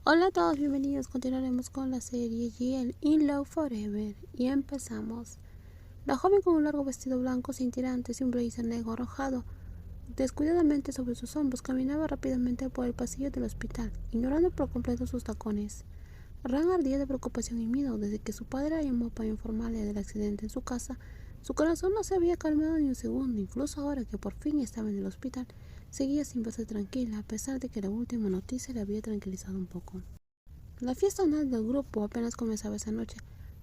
Hola a todos, bienvenidos. Continuaremos con la serie GL In Love Forever y empezamos. La joven con un largo vestido blanco sin tirantes y un blazer negro arrojado descuidadamente sobre sus hombros caminaba rápidamente por el pasillo del hospital, ignorando por completo sus tacones. Ran ardía de preocupación y miedo desde que su padre la llamó para informarle del accidente en su casa. Su corazón no se había calmado ni un segundo, incluso ahora que por fin estaba en el hospital. Seguía sin verse tranquila, a pesar de que la última noticia le había tranquilizado un poco. La fiesta anual del grupo apenas comenzaba esa noche,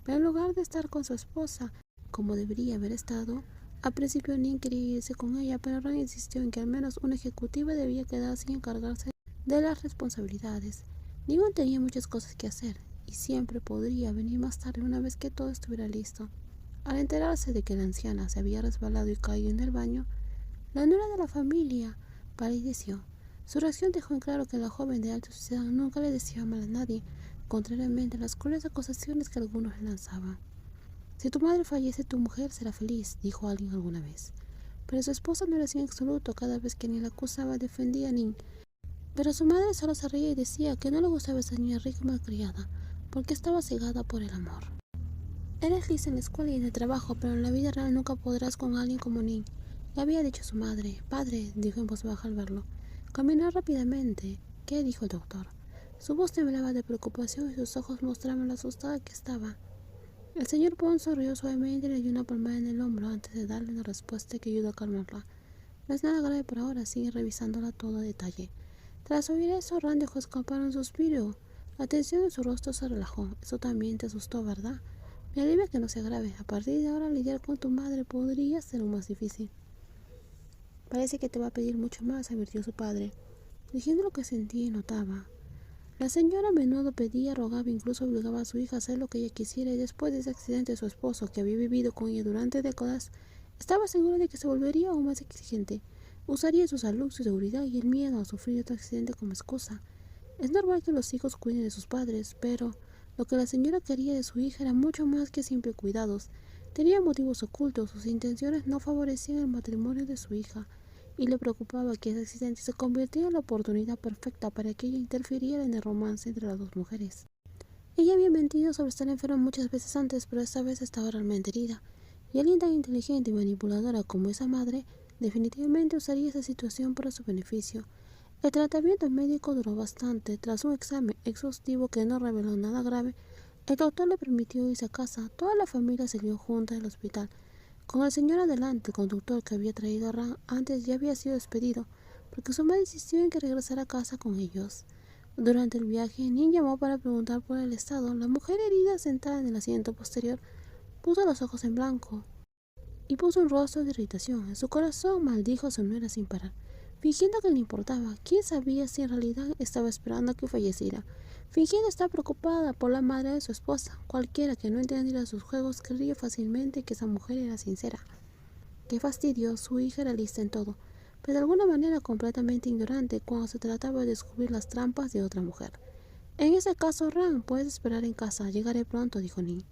pero en lugar de estar con su esposa, como debería haber estado, al principio Nin quería irse con ella, pero Ran insistió en que al menos una ejecutiva debía quedarse y encargarse de las responsabilidades. Nin tenía muchas cosas que hacer, y siempre podría venir más tarde una vez que todo estuviera listo. Al enterarse de que la anciana se había resbalado y caído en el baño, la nuera de la familia palideció. Su reacción dejó en claro que la joven de alta sociedad nunca le decía mal a nadie, contrariamente a las crueles acusaciones que algunos le lanzaban. Si tu madre fallece, tu mujer será feliz, dijo alguien alguna vez. Pero su esposa no era así en absoluto. Cada vez que Nin la acusaba, defendía a Nin. Pero su madre solo se reía y decía que no le gustaba esa niña rica y malcriada, porque estaba cegada por el amor. Eres lista en la escuela y en el trabajo, pero en la vida real nunca podrás con alguien como Nin, le había dicho su madre. Padre, dijo en voz baja al verlo. Caminó rápidamente. ¿Qué? Dijo el doctor. Su voz temblaba de preocupación y sus ojos mostraban lo asustada que estaba. El señor Bond sonrió suavemente y le dio una palmada en el hombro antes de darle una respuesta que ayudó a calmarla. No es nada grave por ahora, sigue revisándola todo a detalle. Tras oír eso, Rand dejó escapar un suspiro. La tensión en su rostro se relajó. Eso también te asustó, ¿verdad? Me alivia que no sea grave. A partir de ahora lidiar con tu madre podría ser aún más difícil. Parece que te va a pedir mucho más, advirtió su padre, diciendo lo que sentía y notaba. La señora a menudo pedía, rogaba, incluso obligaba a su hija a hacer lo que ella quisiera, y después de ese accidente su esposo, que había vivido con ella durante décadas, estaba seguro de que se volvería aún más exigente. Usaría su salud, su seguridad y el miedo a sufrir otro accidente como excusa. Es normal que los hijos cuiden de sus padres, pero lo que la señora quería de su hija era mucho más que simples cuidados. Tenía motivos ocultos, sus intenciones no favorecían el matrimonio de su hija, y le preocupaba que ese accidente se convirtiera en la oportunidad perfecta para que ella interfiriera en el romance entre las dos mujeres. Ella había mentido sobre estar enferma muchas veces antes, pero esta vez estaba realmente herida, y alguien tan inteligente y manipuladora como esa madre definitivamente usaría esa situación para su beneficio. El tratamiento médico duró bastante. Tras un examen exhaustivo que no reveló nada grave, el doctor le permitió irse a casa. Toda la familia salió junta del hospital. Con el señor adelante, el conductor que había traído a Ran antes ya había sido despedido, porque su madre insistió en que regresara a casa con ellos. Durante el viaje, Nin llamó para preguntar por el estado. La mujer herida, sentada en el asiento posterior, puso los ojos en blanco y puso un rostro de irritación. En su corazón maldijo a su nuera sin parar, fingiendo que le importaba. ¿Quién sabía si en realidad estaba esperando que falleciera? Fingiendo estar preocupada por la madre de su esposa. Cualquiera que no entendiera sus juegos creía fácilmente que esa mujer era sincera. Qué fastidio, su hija era lista en todo, pero de alguna manera completamente ignorante cuando se trataba de descubrir las trampas de otra mujer. En ese caso, Ran, puedes esperar en casa, llegaré pronto, dijo Nin.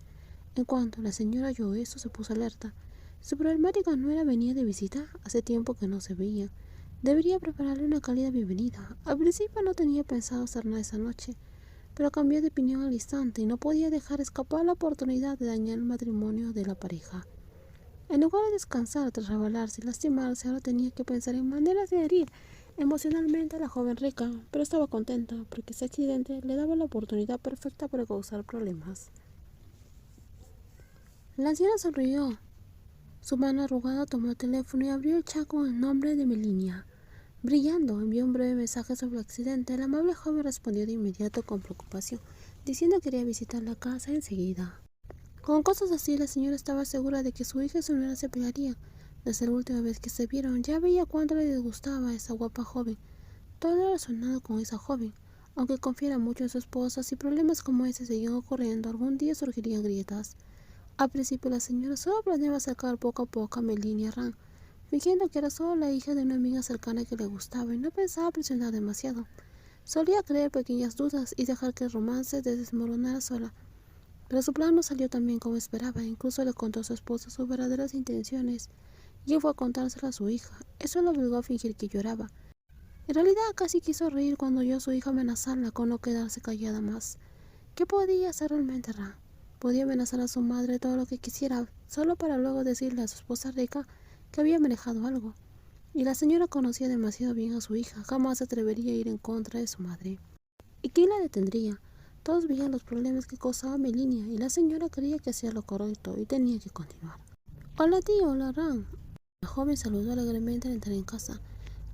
En cuanto la señora oyó eso, se puso alerta. Su problemática nuera venía de visita, hace tiempo que no se veía. Debería prepararle una cálida bienvenida. Al principio no tenía pensado hacer nada esa noche, pero cambió de opinión al instante y no podía dejar escapar la oportunidad de dañar el matrimonio de la pareja. En lugar de descansar tras rebelarse y lastimarse, ahora tenía que pensar en maneras de herir emocionalmente a la joven rica, pero estaba contenta porque ese accidente le daba la oportunidad perfecta para causar problemas. La anciana sonrió. Su mano arrugada tomó el teléfono y abrió el chat con el nombre de Melinia. Brillando, envió un breve mensaje sobre el accidente. La amable joven respondió de inmediato con preocupación, diciendo que quería visitar la casa enseguida. Con cosas así, la señora estaba segura de que su hija y su nuera se pelearían. Desde la última vez que se vieron, ya veía cuánto le disgustaba a esa guapa joven. Todo era relacionado con esa joven. Aunque confiara mucho en su esposa, si problemas como ese seguían ocurriendo, algún día surgirían grietas. Al principio, la señora solo planeaba acercar poco a poco a Melanie a Ran, fingiendo que era solo la hija de una amiga cercana que le gustaba y no pensaba presionar demasiado. Solía creer pequeñas dudas y dejar que el romance se desmoronara sola. Pero su plan no salió tan bien como esperaba. Incluso le contó a su esposa sus verdaderas intenciones, y él fue a contárselo a su hija. Eso lo obligó a fingir que lloraba. En realidad casi quiso reír cuando oyó a su hija amenazarla con no quedarse callada más. ¿Qué podía hacer realmente Ran? Podía amenazar a su madre todo lo que quisiera, solo para luego decirle a su esposa rica que había manejado algo. Y la señora conocía demasiado bien a su hija, jamás se atrevería a ir en contra de su madre. ¿Y quién la detendría? Todos veían los problemas que causaba Melinia y la señora creía que hacía lo correcto y tenía que continuar. Hola tío, hola Ran. La joven saludó alegremente al entrar en casa.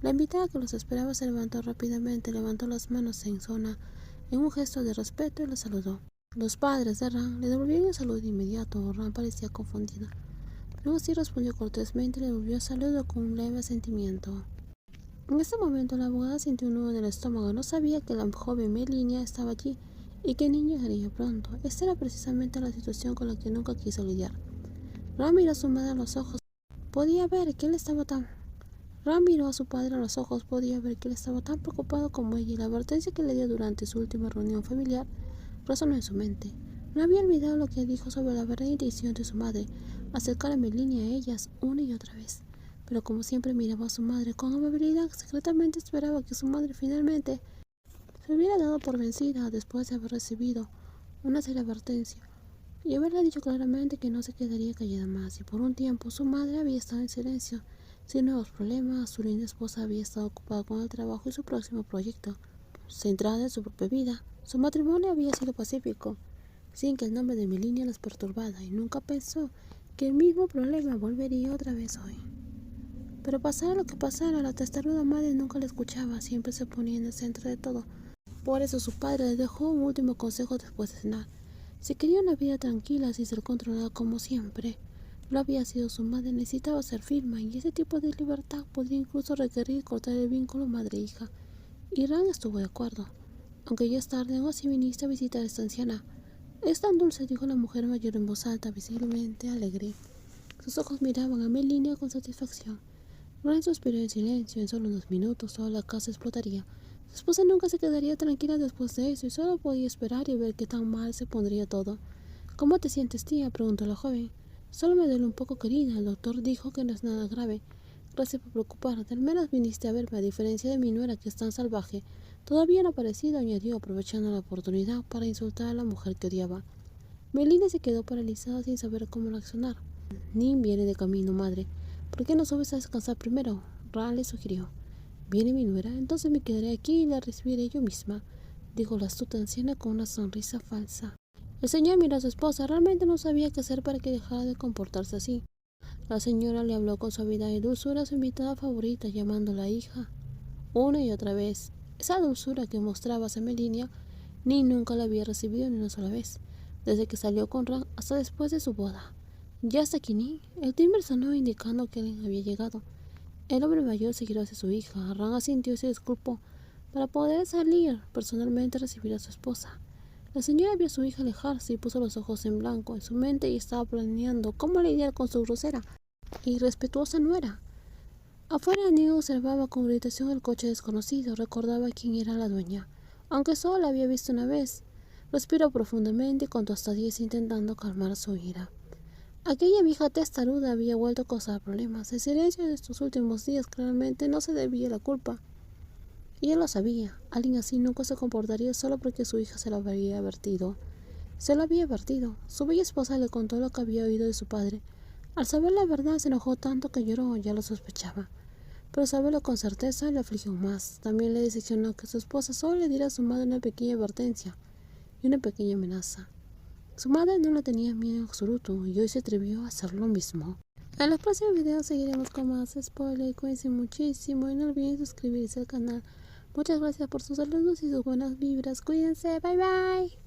La invitada que los esperaba se levantó rápidamente, levantó las manos en un gesto de respeto y la saludó. Los padres de Ran le devolvieron el saludo de inmediato. Ran parecía confundida. Luego sí respondió cortésmente y le devolvió el saludo con un leve asentimiento. En ese momento la abogada sintió un nudo en el estómago. No sabía que la joven Melinia estaba allí y que el niño llegaría pronto. Esta era precisamente la situación con la que nunca quiso lidiar. Ran miró a su madre a los ojos. Podía ver que él estaba tan... Ran miró a su padre a los ojos. Podía ver que él estaba tan preocupado como ella y la advertencia que le dio durante su última reunión familiar resonó en su mente. No había olvidado lo que dijo sobre la verdadera intención de su madre, acercar a Melinia a ellas una y otra vez. Pero como siempre miraba a su madre con amabilidad, secretamente esperaba que su madre finalmente se hubiera dado por vencida después de haber recibido una seria advertencia y haberle dicho claramente que no se quedaría callada más. Y por un tiempo su madre había estado en silencio, sin nuevos problemas. Su linda esposa había estado ocupada con el trabajo y su próximo proyecto, centrada en su propia vida. Su matrimonio había sido pacífico, sin que el nombre de Melinia las perturbara, y nunca pensó que el mismo problema volvería otra vez hoy. Pero pasara lo que pasara, la testaruda madre nunca la escuchaba, siempre se ponía en el centro de todo. Por eso su padre le dejó un último consejo después de cenar. Si quería una vida tranquila sin ser controlada como siempre lo había sido su madre, necesitaba ser firme, y ese tipo de libertad podría incluso requerir cortar el vínculo madre-hija. Y Ran estuvo de acuerdo, aunque ya es tarde, aún así viniste a visitar a esta anciana. Es tan dulce, dijo la mujer mayor en voz alta, visiblemente alegre. Sus ojos miraban a Melinia con satisfacción. Ran suspiró en silencio. En solo unos minutos toda la casa explotaría. Su esposa nunca se quedaría tranquila después de eso y solo podía esperar y ver qué tan mal se pondría todo. ¿Cómo te sientes, tía?, preguntó la joven. Solo me duele un poco, querida. El doctor dijo que no es nada grave. Gracias por preocuparte. Al menos viniste a verme, a diferencia de mi nuera, que es tan salvaje. Todavía no ha aparecido, añadió, aprovechando la oportunidad para insultar a la mujer que odiaba. Melinia se quedó paralizada sin saber cómo reaccionar. Nin viene de camino, madre. ¿Por qué no subes a descansar primero? Ran le sugirió. ¿Viene mi nuera? Entonces me quedaré aquí y la recibiré yo misma, dijo la astuta anciana con una sonrisa falsa. El señor miró a su esposa. Realmente no sabía qué hacer para que dejara de comportarse así. La señora le habló con suavidad y dulzura a su invitada favorita, llamándola hija una y otra vez. Esa dulzura que mostraba hacia Melinia, ni nunca la había recibido ni una sola vez, desde que salió con Ran hasta después de su boda. Ya está aquí, Ni. El timbre sonó indicando que alguien había llegado. El hombre mayor se giró hacia su hija. Ran asintió y se disculpó para poder salir personalmente a recibir a su esposa. La señora vio a su hija alejarse y puso los ojos en blanco en su mente y estaba planeando cómo lidiar con su grosera y irrespetuosa nuera. Afuera, Ni observaba con irritación el coche desconocido. Recordaba quién era la dueña, aunque solo la había visto una vez. Respiró profundamente y contó hasta 10 intentando calmar su ira. Aquella vieja testaruda había vuelto a causar problemas. El silencio de estos últimos días claramente no se debía a la culpa. Y él lo sabía. Alguien así nunca se comportaría solo porque su hija se lo había advertido. Se lo había advertido. Su bella esposa le contó lo que había oído de su padre. Al saber la verdad se enojó tanto que lloró. Ya lo sospechaba. Pero saberlo con certeza le afligió más. También le decepcionó que su esposa solo le diera a su madre una pequeña advertencia y una pequeña amenaza. Su madre no le tenía miedo en absoluto y hoy se atrevió a hacer lo mismo. En los próximos videos seguiremos con más spoilers. Cuídense muchísimo y no olviden suscribirse al canal. Muchas gracias por sus saludos y sus buenas vibras. Cuídense. Bye bye.